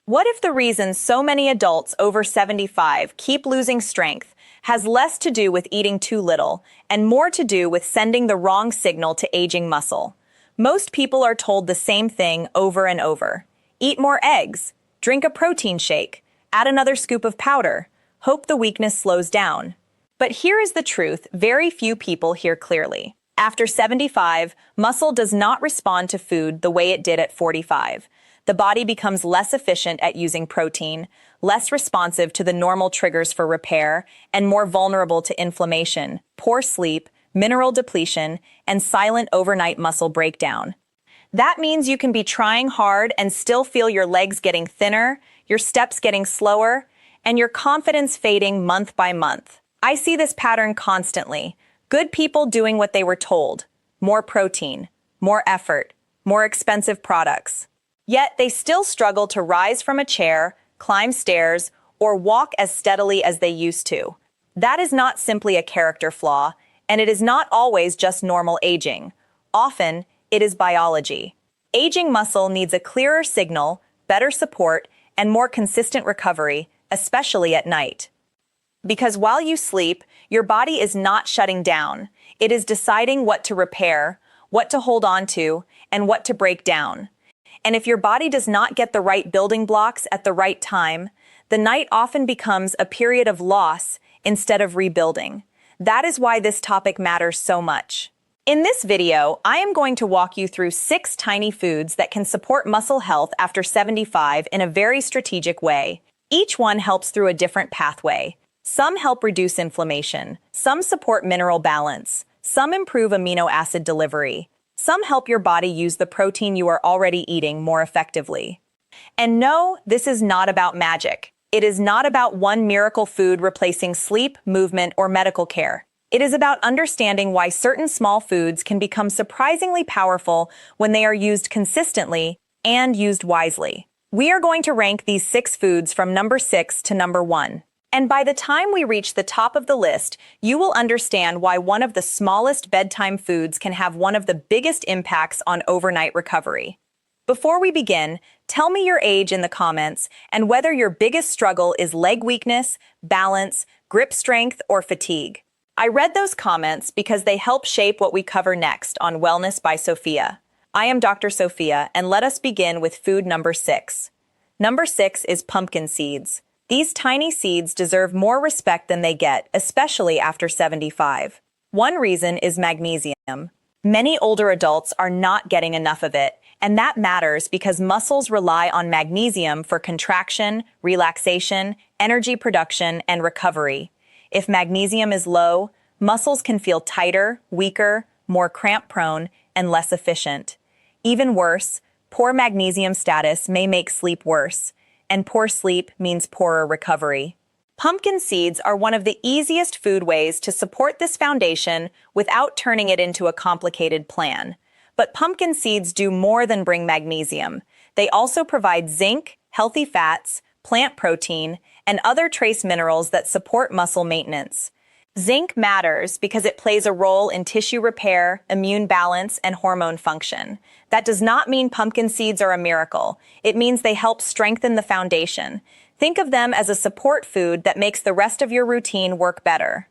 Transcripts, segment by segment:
What if the reason so many adults over 75 keep losing strength has less to do with eating too little and more to do with sending the wrong signal to aging muscle? Most people are told the same thing over and over. Eat more eggs, drink a protein shake, add another scoop of powder, hope the weakness slows down. But here is the truth very few people hear clearly. After 75, muscle does not respond to food the way it did at 45. The body becomes less efficient at using protein, less responsive to the normal triggers for repair, and more vulnerable to inflammation, poor sleep, mineral depletion, and silent overnight muscle breakdown. That means you can be trying hard and still feel your legs getting thinner, your steps getting slower, and your confidence fading month by month. I see this pattern constantly. Good people doing what they were told. More protein, more effort, more expensive products. Yet they still struggle to rise from a chair, climb stairs, or walk as steadily as they used to. That is not simply a character flaw, and it is not always just normal aging. Often, it is biology. Aging muscle needs a clearer signal, better support, and more consistent recovery, especially at night. Because while you sleep, your body is not shutting down. It is deciding what to repair, what to hold on to, and what to break down. And if your body does not get the right building blocks at the right time, the night often becomes a period of loss instead of rebuilding. That is why this topic matters so much. In this video, I am going to walk you through 6 tiny foods that can support muscle health after 75 in a very strategic way. Each one helps through a different pathway. Some help reduce inflammation, some support mineral balance, some improve amino acid delivery. Some help your body use the protein you are already eating more effectively. And no, this is not about magic. It is not about one miracle food replacing sleep, movement, or medical care. It is about understanding why certain small foods can become surprisingly powerful when they are used consistently and used wisely. We are going to rank these 6 foods from number 6 to number 1. And by the time we reach the top of the list, you will understand why one of the smallest bedtime foods can have one of the biggest impacts on overnight recovery. Before we begin, tell me your age in the comments and whether your biggest struggle is leg weakness, balance, grip strength, or fatigue. I read those comments because they help shape what we cover next on Wellness by Sophia. I am Dr. Sophia, and let us begin with food number 6. Number 6 is pumpkin seeds. These tiny seeds deserve more respect than they get, especially after 75. One reason is magnesium. Many older adults are not getting enough of it, and that matters because muscles rely on magnesium for contraction, relaxation, energy production, and recovery. If magnesium is low, muscles can feel tighter, weaker, more cramp-prone, and less efficient. Even worse, poor magnesium status may make sleep worse, and poor sleep means poorer recovery. Pumpkin seeds are one of the easiest food ways to support this foundation without turning it into a complicated plan. But pumpkin seeds do more than bring magnesium. They also provide zinc, healthy fats, plant protein, and other trace minerals that support muscle maintenance. Zinc matters because it plays a role in tissue repair, immune balance, and hormone function. That does not mean pumpkin seeds are a miracle. It means they help strengthen the foundation. Think of them as a support food that makes the rest of your routine work better.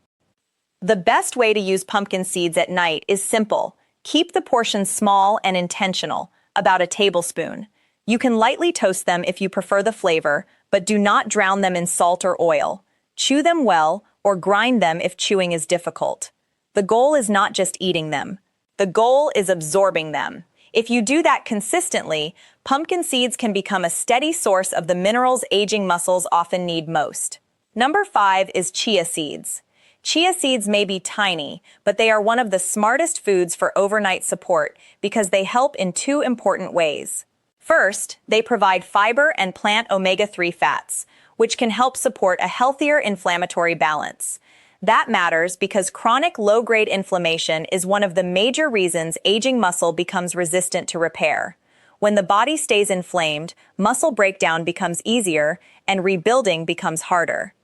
The best way to use pumpkin seeds at night is simple. Keep the portions small and intentional, about a tablespoon. You can lightly toast them if you prefer the flavor, but do not drown them in salt or oil. Chew them well, or grind them if chewing is difficult. The goal is not just eating them. The goal is absorbing them. If you do that consistently, pumpkin seeds can become a steady source of the minerals aging muscles often need most. Number 5 is chia seeds. Chia seeds may be tiny, but they are one of the smartest foods for overnight support because they help in 2 important ways. First, they provide fiber and plant omega-3 fats, which can help support a healthier inflammatory balance. That matters because chronic low-grade inflammation is one of the major reasons aging muscle becomes resistant to repair. When the body stays inflamed, muscle breakdown becomes easier and rebuilding becomes harder.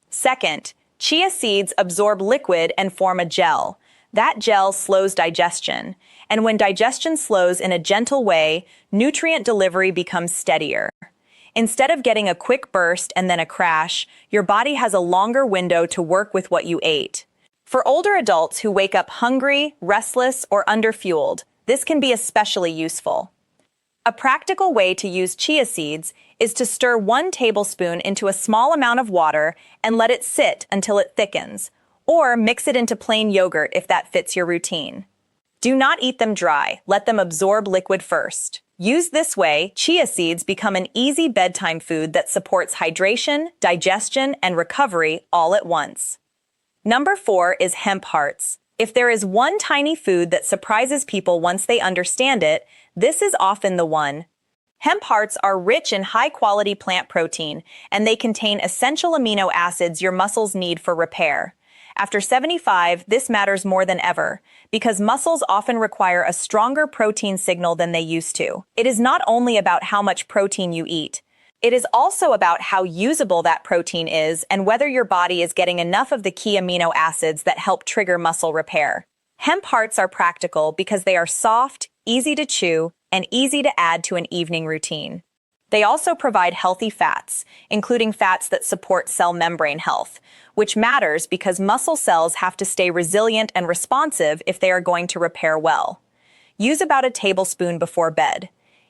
Second, chia seeds absorb liquid and form a gel. That gel slows digestion, and when digestion slows in a gentle way, nutrient delivery becomes steadier. Instead of getting a quick burst and then a crash, your body has a longer window to work with what you ate. For older adults who wake up hungry, restless, or underfueled, this can be especially useful. A practical way to use chia seeds is to stir 1 tablespoon into a small amount of water and let it sit until it thickens, or mix it into plain yogurt if that fits your routine. Do not eat them dry, let them absorb liquid first. Used this way, chia seeds become an easy bedtime food that supports hydration, digestion, and recovery all at once. Number 4 is hemp hearts. If there is one tiny food that surprises people once they understand it, this is often the one. Hemp hearts are rich in high-quality plant protein, and they contain essential amino acids your muscles need for repair. After 75, this matters more than ever, because muscles often require a stronger protein signal than they used to. It is not only about how much protein you eat. It is also about how usable that protein is and whether your body is getting enough of the key amino acids that help trigger muscle repair. Hemp hearts are practical because they are soft, easy to chew, and easy to add to an evening routine. They also provide healthy fats, including fats that support cell membrane health, which matters because muscle cells have to stay resilient and responsive if they are going to repair well. Use about a tablespoon before bed.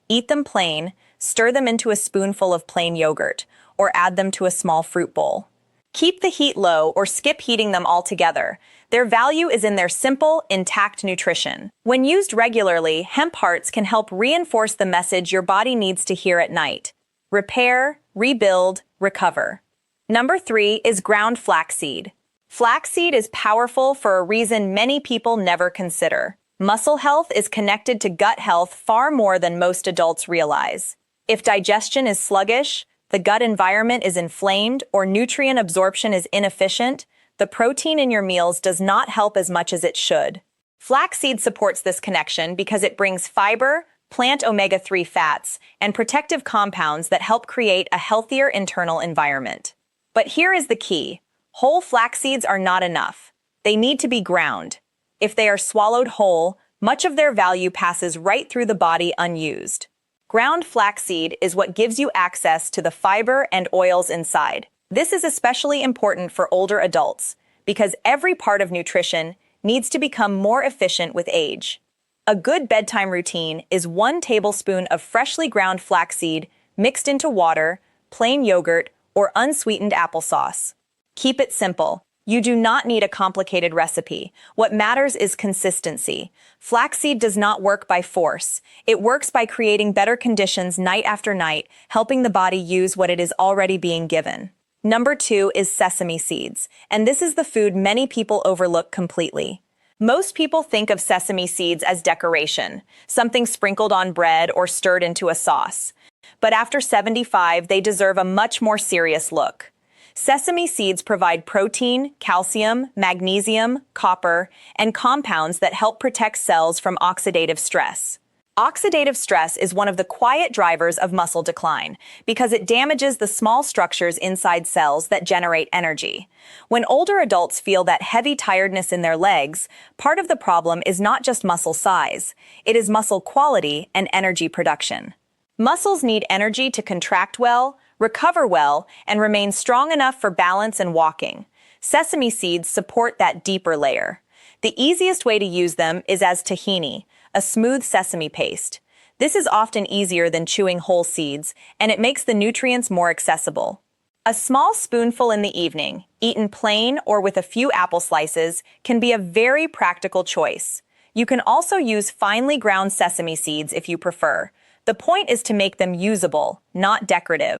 Eat them plain, stir them into a spoonful of plain yogurt, or add them to a small fruit bowl. Keep the heat low or skip heating them altogether. Their value is in their simple, intact nutrition. When used regularly, hemp hearts can help reinforce the message your body needs to hear at night. Repair, rebuild, recover. Number 3 is ground flaxseed. Flaxseed is powerful for a reason many people never consider. Muscle health is connected to gut health far more than most adults realize. If digestion is sluggish, the gut environment is inflamed, or nutrient absorption is inefficient, the protein in your meals does not help as much as it should. Flaxseed supports this connection because it brings fiber, plant omega-3 fats, and protective compounds that help create a healthier internal environment. But here is the key. Whole flax seeds are not enough. They need to be ground. If they are swallowed whole, much of their value passes right through the body unused. Ground flaxseed is what gives you access to the fiber and oils inside. This is especially important for older adults because every part of nutrition needs to become more efficient with age. A good bedtime routine is 1 tablespoon of freshly ground flaxseed mixed into water, plain yogurt, or unsweetened applesauce. Keep it simple. You do not need a complicated recipe. What matters is consistency. Flaxseed does not work by force. It works by creating better conditions night after night, helping the body use what it is already being given. Number 2 is sesame seeds, and this is the food many people overlook completely. Most people think of sesame seeds as decoration, something sprinkled on bread or stirred into a sauce. But after 75, they deserve a much more serious look. Sesame seeds provide protein, calcium, magnesium, copper, and compounds that help protect cells from oxidative stress. Oxidative stress is one of the quiet drivers of muscle decline because it damages the small structures inside cells that generate energy. When older adults feel that heavy tiredness in their legs, part of the problem is not just muscle size, it is muscle quality and energy production. Muscles need energy to contract well, recover well, and remain strong enough for balance and walking. Sesame seeds support that deeper layer. The easiest way to use them is as tahini, a smooth sesame paste. This is often easier than chewing whole seeds, and it makes the nutrients more accessible. A small spoonful in the evening, eaten plain or with a few apple slices, can be a very practical choice. You can also use finely ground sesame seeds if you prefer. The point is to make them usable, not decorative.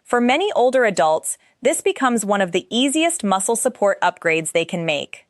For many older adults, this becomes one of the easiest muscle support upgrades they can make.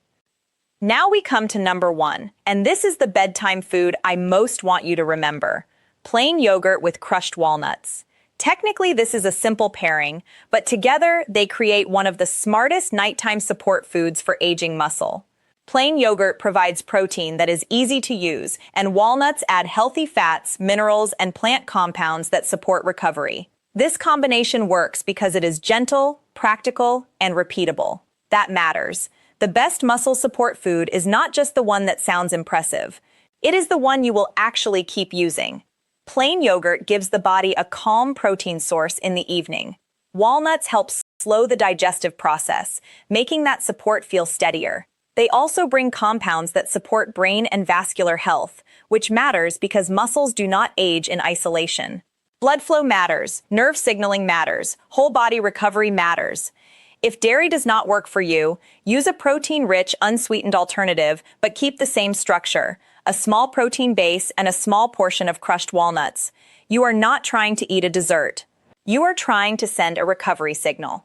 Now we come to number 1, and this is the bedtime food I most want you to remember: plain yogurt with crushed walnuts. Technically, this is a simple pairing, but together they create one of the smartest nighttime support foods for aging muscle. Plain yogurt provides protein that is easy to use, and walnuts add healthy fats, minerals, and plant compounds that support recovery. This combination works because it is gentle, practical, and repeatable. That matters. The best muscle support food is not just the one that sounds impressive. It is the one you will actually keep using. Plain yogurt gives the body a calm protein source in the evening. Walnuts help slow the digestive process, making that support feel steadier. They also bring compounds that support brain and vascular health, which matters because muscles do not age in isolation. Blood flow matters, nerve signaling matters, whole body recovery matters. If dairy does not work for you, use a protein-rich, unsweetened alternative, but keep the same structure: a small protein base and a small portion of crushed walnuts. You are not trying to eat a dessert. You are trying to send a recovery signal.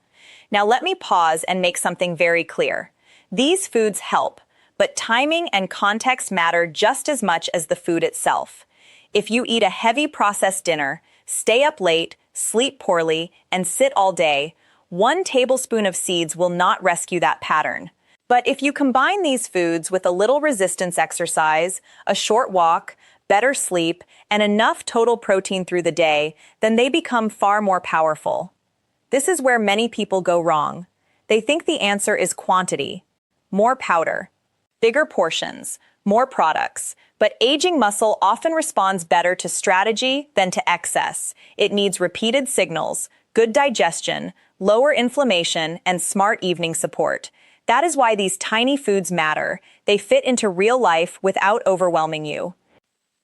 Now let me pause and make something very clear. These foods help, but timing and context matter just as much as the food itself. If you eat a heavy processed dinner, stay up late, sleep poorly, and sit all day, 1 tablespoon of seeds will not rescue that pattern. But if you combine these foods with a little resistance exercise, a short walk, better sleep, and enough total protein through the day, then they become far more powerful. This is where many people go wrong. They think the answer is quantity. More powder, bigger portions, more products. But aging muscle often responds better to strategy than to excess. It needs repeated signals, good digestion, lower inflammation, and smart evening support. That is why these tiny foods matter. They fit into real life without overwhelming you.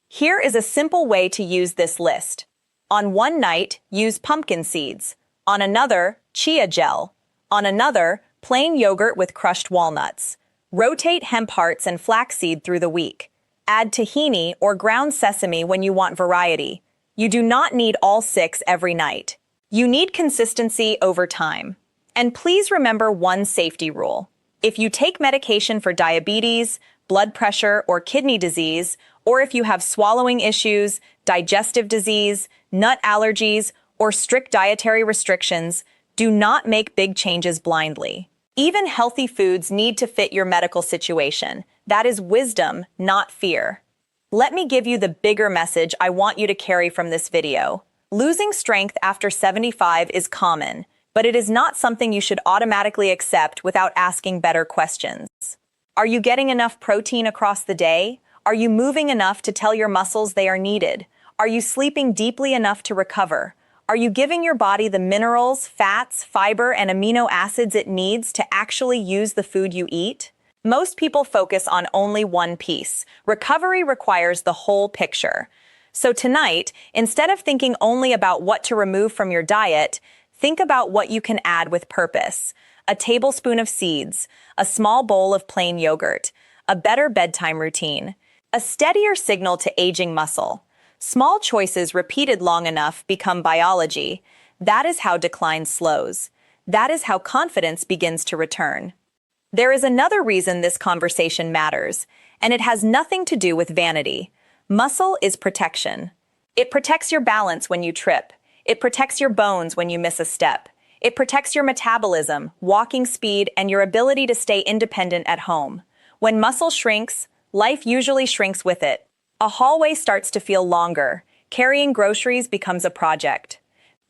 Here is a simple way to use this list. On one night, use pumpkin seeds. On another, chia gel. On another, plain yogurt with crushed walnuts. Rotate hemp hearts and flaxseed through the week. Add tahini or ground sesame when you want variety. You do not need all 6 every night. You need consistency over time. And please remember one safety rule. If you take medication for diabetes, blood pressure, or kidney disease, or if you have swallowing issues, digestive disease, nut allergies, or strict dietary restrictions, do not make big changes blindly. Even healthy foods need to fit your medical situation. That is wisdom, not fear. Let me give you the bigger message I want you to carry from this video. Losing strength after 75 is common, but it is not something you should automatically accept without asking better questions. Are you getting enough protein across the day? Are you moving enough to tell your muscles they are needed? Are you sleeping deeply enough to recover? Are you giving your body the minerals, fats, fiber, and amino acids it needs to actually use the food you eat? Most people focus on only one piece. Recovery requires the whole picture. So tonight, instead of thinking only about what to remove from your diet, think about what you can add with purpose. A tablespoon of seeds, a small bowl of plain yogurt, a better bedtime routine, a steadier signal to aging muscle. Small choices repeated long enough become biology. That is how decline slows. That is how confidence begins to return. There is another reason this conversation matters, and it has nothing to do with vanity. Muscle is protection. It protects your balance when you trip. It protects your bones when you miss a step. It protects your metabolism, walking speed, and your ability to stay independent at home. When muscle shrinks, life usually shrinks with it. A hallway starts to feel longer. Carrying groceries becomes a project.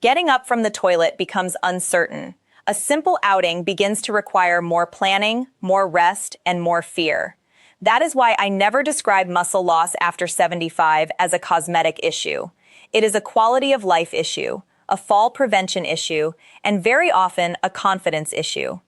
Getting up from the toilet becomes uncertain. A simple outing begins to require more planning, more rest, and more fear. That is why I never describe muscle loss after 75 as a cosmetic issue. It is a quality of life issue, a fall prevention issue, and very often a confidence issue.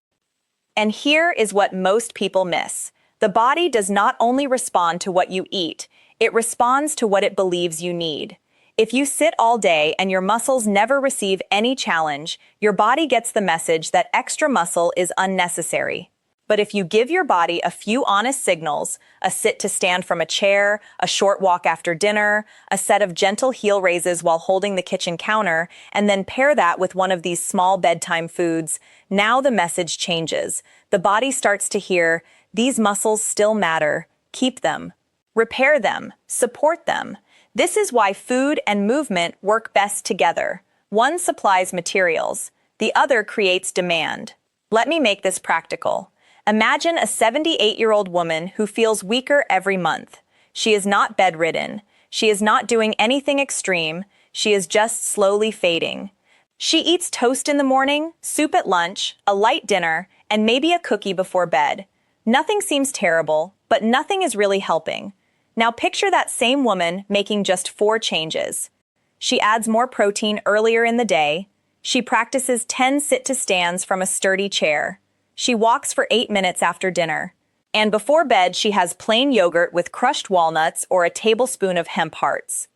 And here is what most people miss. The body does not only respond to what you eat, it responds to what it believes you need. If you sit all day and your muscles never receive any challenge, your body gets the message that extra muscle is unnecessary. But if you give your body a few honest signals, a sit to stand from a chair, a short walk after dinner, a set of gentle heel raises while holding the kitchen counter, and then pair that with one of these small bedtime foods, now the message changes. The body starts to hear, these muscles still matter, keep them. Repair them, support them. This is why food and movement work best together. One supplies materials, the other creates demand. Let me make this practical. Imagine a 78-year-old woman who feels weaker every month. She is not bedridden. She is not doing anything extreme. She is just slowly fading. She eats toast in the morning, soup at lunch, a light dinner, and maybe a cookie before bed. Nothing seems terrible, but nothing is really helping. Now picture that same woman making just 4 changes. She adds more protein earlier in the day. She practices 10 sit-to-stands from a sturdy chair. She walks for 8 minutes after dinner. And before bed, she has plain yogurt with crushed walnuts or a tablespoon of hemp hearts.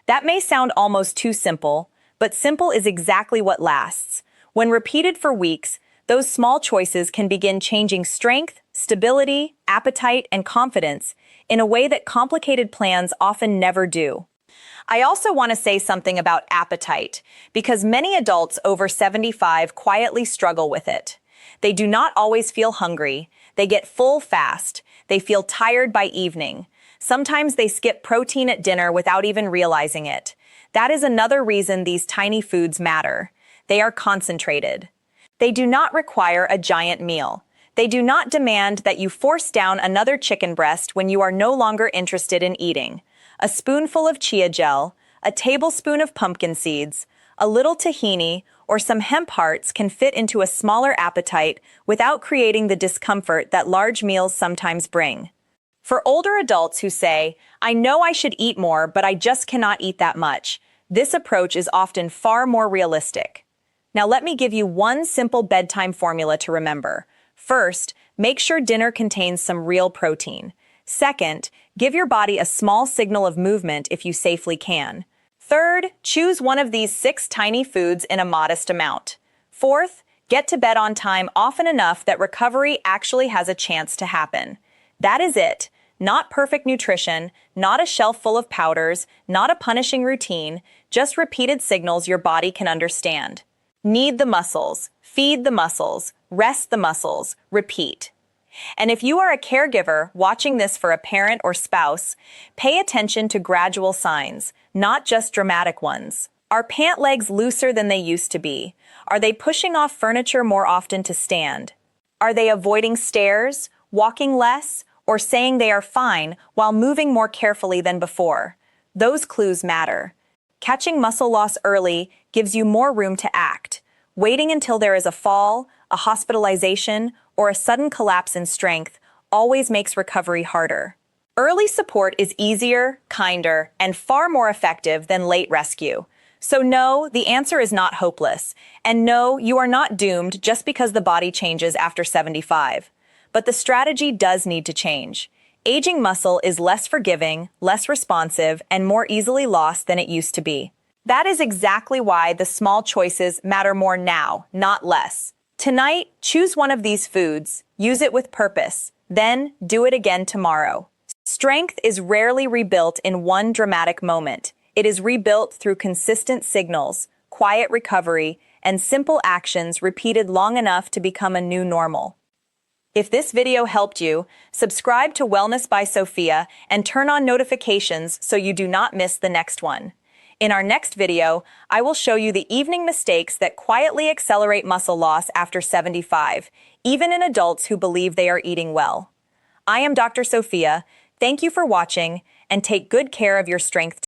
That may sound almost too simple, but simple is exactly what lasts. When repeated for weeks, those small choices can begin changing strength, stability, appetite, and confidence in a way that complicated plans often never do. I also want to say something about appetite, because many adults over 75 quietly struggle with it. They do not always feel hungry. They get full fast. They feel tired by evening. Sometimes they skip protein at dinner without even realizing it. That is another reason these tiny foods matter. They are concentrated. They do not require a giant meal. They do not demand that you force down another chicken breast when you are no longer interested in eating. A spoonful of chia gel, a tablespoon of pumpkin seeds, a little tahini, or some hemp hearts can fit into a smaller appetite without creating the discomfort that large meals sometimes bring. For older adults who say, "I know I should eat more, but I just cannot eat that much," this approach is often far more realistic. Now let me give you one simple bedtime formula to remember. First, make sure dinner contains some real protein. Second, give your body a small signal of movement if you safely can. Third, choose one of these 6 tiny foods in a modest amount. Fourth, get to bed on time often enough that recovery actually has a chance to happen. That is it. Not perfect nutrition, not a shelf full of powders, not a punishing routine, just repeated signals your body can understand. Knead the muscles, feed the muscles, rest the muscles, repeat. And if you are a caregiver watching this for a parent or spouse, pay attention to gradual signs, not just dramatic ones. Are pant legs looser than they used to be? Are they pushing off furniture more often to stand? Are they avoiding stairs, walking less, or saying they are fine while moving more carefully than before? Those clues matter. Catching muscle loss early gives you more room to act. Waiting until there is a fall, a hospitalization, or a sudden collapse in strength always makes recovery harder. Early support is easier, kinder, and far more effective than late rescue. So no, the answer is not hopeless. And no, you are not doomed just because the body changes after 75. But the strategy does need to change. Aging muscle is less forgiving, less responsive, and more easily lost than it used to be. That is exactly why the small choices matter more now, not less. Tonight, choose one of these foods, use it with purpose, then do it again tomorrow. Strength is rarely rebuilt in one dramatic moment. It is rebuilt through consistent signals, quiet recovery, and simple actions repeated long enough to become a new normal. If this video helped you, subscribe to Wellness by Sophia and turn on notifications so you do not miss the next one. In our next video, I will show you the evening mistakes that quietly accelerate muscle loss after 75, even in adults who believe they are eating well. I am Dr. Sophia. Thank you for watching, and take good care of your strength.